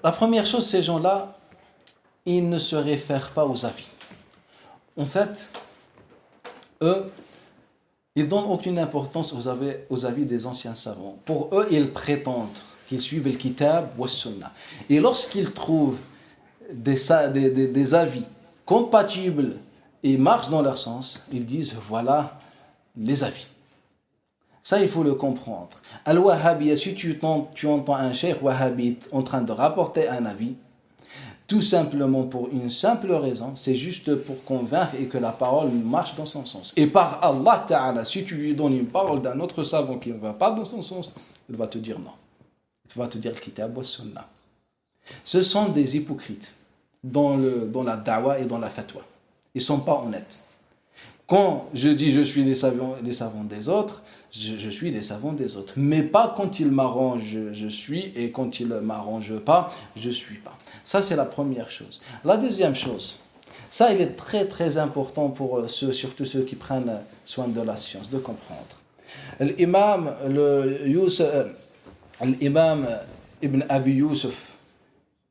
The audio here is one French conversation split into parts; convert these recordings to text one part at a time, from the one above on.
La première chose, ces gens-là, ils ne se réfèrent pas aux avis. En fait, eux, ils donnent aucune importance aux avis des anciens savants. Pour eux, ils prétendent qu'ils suivent le kitab ou le sunnah. Et lorsqu'ils trouvent des avis compatibles et marchent dans leur sens, ils disent voilà les avis. Ça, il faut le comprendre. Al-Wahhabiyya, si tu entends un cheikh wahhabite en train de rapporter un avis, tout simplement pour une simple raison, c'est juste pour convaincre et que la parole marche dans son sens. Et par Allah Ta'ala, si tu lui donnes une parole d'un autre savant qui ne va pas dans son sens, il va te dire non. Il va te dire le kitab wa sunnah. Ce sont des hypocrites dans la da'wah et dans la fatwa. Ils ne sont pas honnêtes. Quand je dis je suis les savants des autres, je suis les savants des autres. Mais pas quand il m'arrange, je suis, et quand il ne m'arrange pas, je ne suis pas. Ça, c'est la première chose. La deuxième chose, ça, il est très très important pour surtout ceux qui prennent soin de la science, de comprendre. L'imam Ibn Abi Yusuf,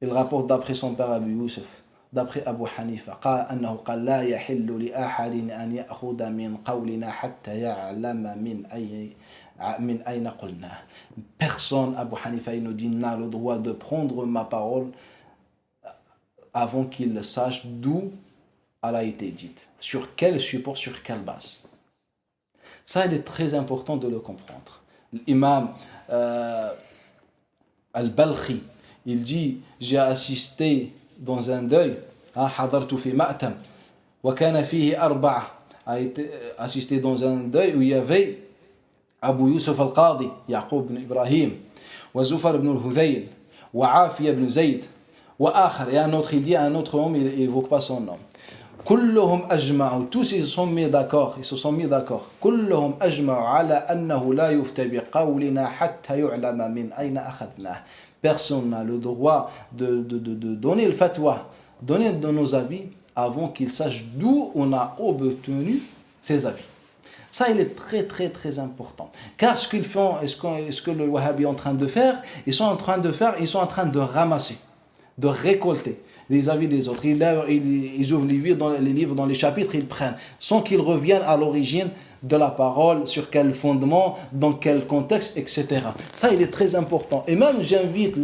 il rapporte d'après son père Abi Yusuf, d'après Abu Hanifa, أنه قال لا يحل لأحد أن يأخذ من قولنا حتى يعلم من أين قلنا. Personne, Abu Hanifa, il nous dit, n'a le droit de prendre ma parole avant qu'il sache d'où elle a été dite, sur quel support, sur quelle base. Ça, il est très important de le comprendre. L'imam Al-Balkhi, il dit, j'ai assisté dans un deuil, حضرت في مأتم وكان فيه أربعة, a été assisté dans un deuil où il y avait Abu Yusuf al-Qadi, Yaqub ibn Ibrahim, وزفر ibn al-Hudhayl, وعافية ibn Zayd, وآخر, et un autre, il dit un autre homme, il n'évoque pas son nom. كلهم أجمعوا, tous ils se sont mis d'accord, كلهم أجمعوا على أنه لا يفتى بقولنا حتى يعلم من أين أخذناه. Personne n'a le droit de donner le fatwa, donner de nos avis, avant qu'il sache d'où on a obtenu ces avis. Ça, il est très très très important. Car ce qu'ils font, ce que le Wahhabi est en train de faire, ils sont en train de ramasser, de récolter les avis des autres. Ils ouvrent les livres dans les chapitres, ils prennent, sans qu'ils reviennent à l'origine de la parole, sur quel fondement, dans quel contexte, etc. Ça, il est très important. Et même, j'invite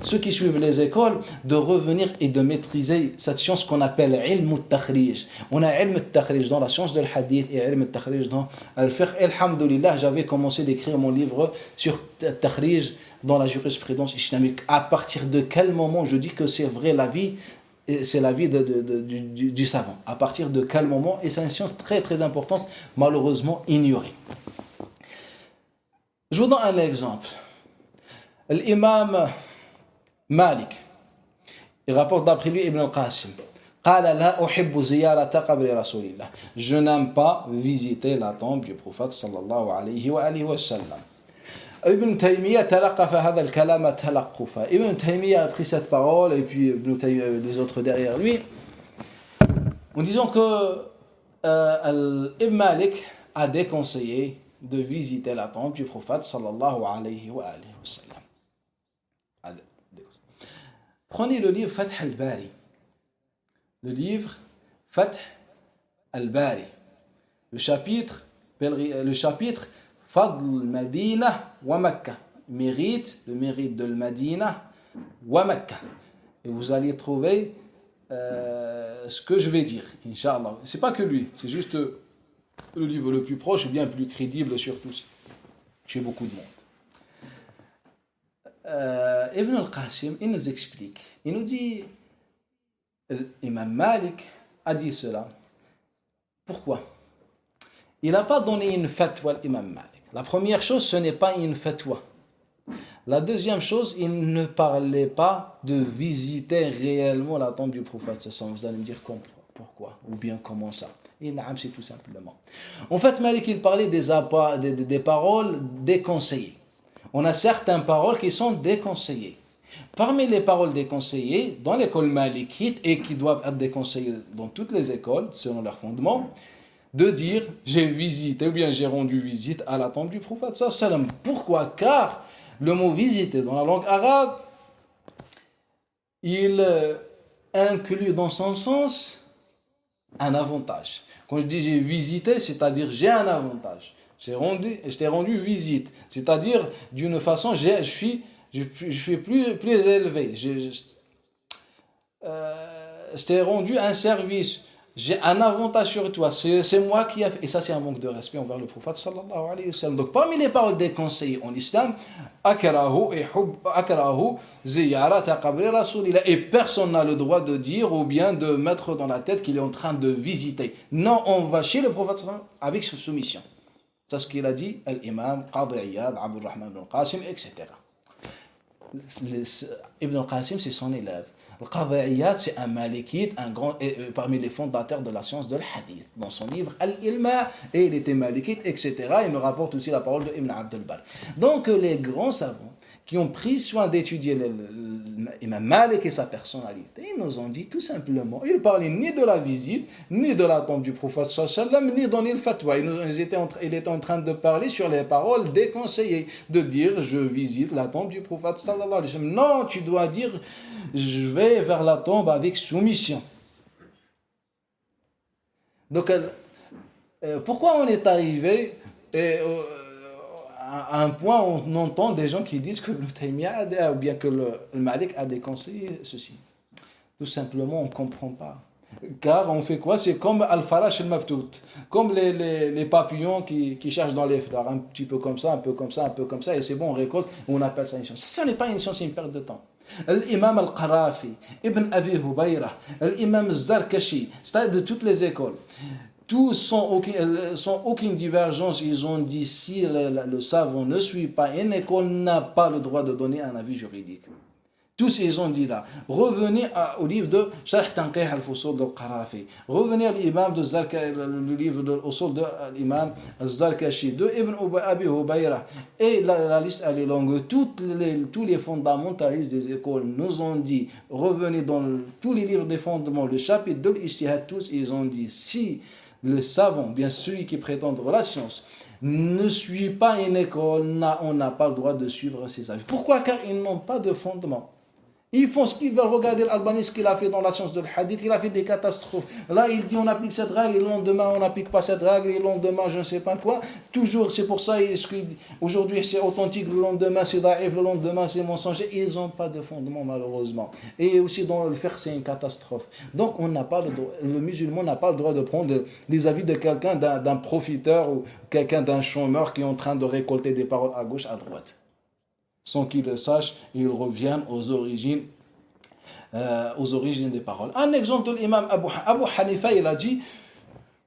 ceux qui suivent les écoles de revenir et de maîtriser cette science qu'on appelle ilm al-takhrij. On a ilm al-takhrij dans la science de l'hadith et ilm al-takhrij dans al-fiqh. Alhamdulillah, j'avais commencé d'écrire mon livre sur al-takhrij dans la jurisprudence islamique. À partir de quel moment je dis que c'est vrai la vie, c'est la vie du savant. À partir de quel moment? Et c'est une science très très importante, malheureusement ignorée. Je vous donne un exemple. L'imam Malik, il rapporte d'après lui Ibn al-Qasim. Je n'aime pas visiter la tombe du prophète sallallahu alayhi wa sallam. Ibn Taymiyyah talaqafa hadha al-kalama talaqqufa. Ibn Taymiyyah a pris cette parole et puis les autres derrière lui en disant que Ibn Malik a déconseillé de visiter la tombe du prophète sallallahu alayhi wa sallam. Prenez le livre Fath al-Bari. Le livre Fath al-Bari. Le chapitre Fadl Madina wa Mecca. Le mérite de Madina wa Mecca. Et vous allez trouver ce que je vais dire, Inch'Allah. C'est pas que lui, c'est juste le livre le plus proche et bien plus crédible surtout chez beaucoup de monde. Ibn al-Qasim, il nous explique, il nous dit, Imam Malik a dit cela. Pourquoi? Il n'a pas donné une fatwa à l'imam Malik. La première chose, ce n'est pas une fatwa. La deuxième chose, il ne parlait pas de visiter réellement la tombe du prophète. Vous allez me dire pourquoi, ou bien comment ça. C'est tout simplement. En fait, Malik, il parlait des paroles déconseillées. On a certaines paroles qui sont déconseillées. Parmi les paroles déconseillées dans l'école malikite et qui doivent être déconseillées dans toutes les écoles, selon leur fondement, de dire j'ai visité ou bien j'ai rendu visite à la tombe du prophète sallam. Pourquoi? Car le mot visiter dans la langue arabe, il inclut dans son sens un avantage. Quand je dis j'ai visité, c'est-à-dire j'ai un avantage. Je t'ai rendu visite. C'est-à-dire, d'une façon, je suis plus élevé. Je t'ai rendu un service. J'ai un avantage sur toi. C'est moi qui a fait. Et ça, c'est un manque de respect envers le prophète sallallahu alayhi wa sallam. Donc, parmi les paroles des conseillers en islam, akrahu ziyarata qabri rasulillah. Et personne n'a le droit de dire ou bien de mettre dans la tête qu'il est en train de visiter. Non, on va chez le prophète sallallahu alayhi wa sallam avec soumission. C'est ce qu'il a dit, l'imam Qadi Iyad, Abdurrahman ibn Qasim, etc. Ibn Qasim, c'est son élève. Le Qadi Iyad, c'est un malikite, un grand, parmi les fondateurs de la science de l'hadith. Dans son livre Al-Ilma, et il était malikite, etc. Il nous rapporte aussi la parole de Ibn Abd al-Bar. Donc les grands savants qui ont pris soin d'étudier l'imam Malik et sa personnalité, ils nous ont dit tout simplement, ils ne parlaient ni de la visite, ni de la tombe du prophète sallallahu alayhi wa sallam, ni donner le fatwa. Il était en train de parler sur les paroles des conseillers, de dire je visite la tombe du prophète sallallahu alayhi wa sallam. Non, tu dois dire je vais vers la tombe avec soumission. Donc, pourquoi on est arrivé à un point où on entend des gens qui disent que le Taymiyyah ou bien que le Malik a déconseillé ceci. Tout simplement, on ne comprend pas. Car on fait quoi? C'est comme Al-Farash al-Mabtout, comme les papillons qui cherchent dans les fleurs, un petit peu comme ça, un peu comme ça, un peu comme ça, et c'est bon, on récolte, on appelle ça une science. Ça, ce n'est pas une science, c'est une perte de temps. L'imam al-Qarafi, Ibn Abi Hubayra, l'imam al-Zarkashi, c'est-à-dire de toutes les écoles. Tous sans aucune divergence, ils ont dit si le savant ne suit pas une école, n'a pas le droit de donner un avis juridique. Tous ils ont dit là. Revenez au livre de Sharh Tanqih al-Fusul al-Qarafi. Revenez à l'imam de le livre de l'Usul de l'imam al-Zarkashi, de Ibn Abi Hubayra. Et la liste elle est longue. Tous les fondamentalistes des écoles nous ont dit, revenez dans tous les livres des fondements, le chapitre de l'Ijtihad, tous ils ont dit, si le savant, bien celui qui prétend de la science, ne suit pas une école, on n'a pas le droit de suivre ses avis. Pourquoi? Car ils n'ont pas de fondement. Ils font ce qu'ils veulent. Regarder l'Albani, ce qu'il a fait dans la science de l'hadith, il a fait des catastrophes. Là, il dit on applique cette règle, et le lendemain on n'applique pas cette règle, et le lendemain je ne sais pas quoi. Toujours, c'est pour ça, aujourd'hui c'est authentique, le lendemain c'est daïf, le lendemain c'est mensonger. Ils n'ont pas de fondement malheureusement. Et aussi dans le fiqh, c'est une catastrophe. Donc on n'a pas le droit, le musulman n'a pas le droit de prendre les avis de quelqu'un, d'un profiteur ou quelqu'un d'un chômeur qui est en train de récolter des paroles à gauche, à droite. Sans qu'ils le sachent, ils reviennent aux origines des paroles. Un exemple de l'imam Abu Hanifa, il a dit,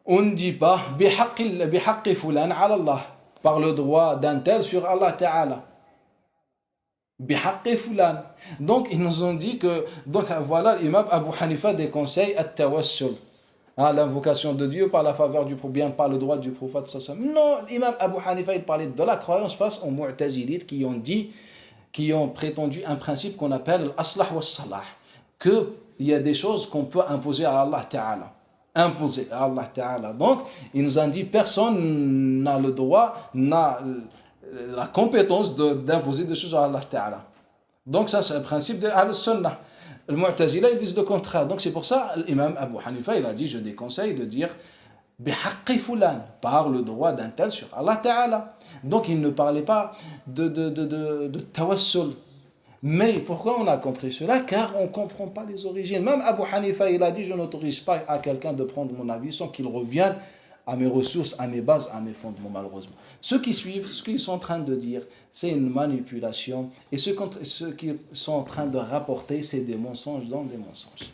on ne dit pas bihaqqi fulan ala Allah, par le droit d'un tel sur Allah Ta'ala. Bihaqqi fulan. Donc ils nous ont dit que, donc voilà, l'imam Abu Hanifa déconseille at-tawassul, l'invocation de Dieu par la faveur du prophète, bien par le droit du prophète. Non, l'imam Abu Hanifa, il parlait de la croyance face aux mu'tazilites qui ont prétendu un principe qu'on appelle l'aslah wa salah, qu'il y a des choses qu'on peut imposer à Allah Ta'ala. Imposer à Allah Ta'ala. Donc, il nous a dit personne n'a le droit, n'a la compétence d'imposer des choses à Allah Ta'ala. Donc, ça, c'est un principe de Al-Sunnah. Le Mu'tazila, ils disent le contraire. Donc, c'est pour ça, l'imam Abu Hanifa, il a dit, je déconseille de dire bihaqqi fulan, par le droit d'un tel sur Allah Ta'ala. Donc il ne parlait pas de tawassul. Mais pourquoi on a compris cela? Car on ne comprend pas les origines. Même Abu Hanifa, il a dit, je n'autorise pas à quelqu'un de prendre mon avis sans qu'il revienne à mes ressources, à mes bases, à mes fondements, malheureusement. Ceux qui suivent, ce qu'ils sont en train de dire, c'est une manipulation. Et ceux qui sont en train de rapporter, c'est des mensonges dans des mensonges.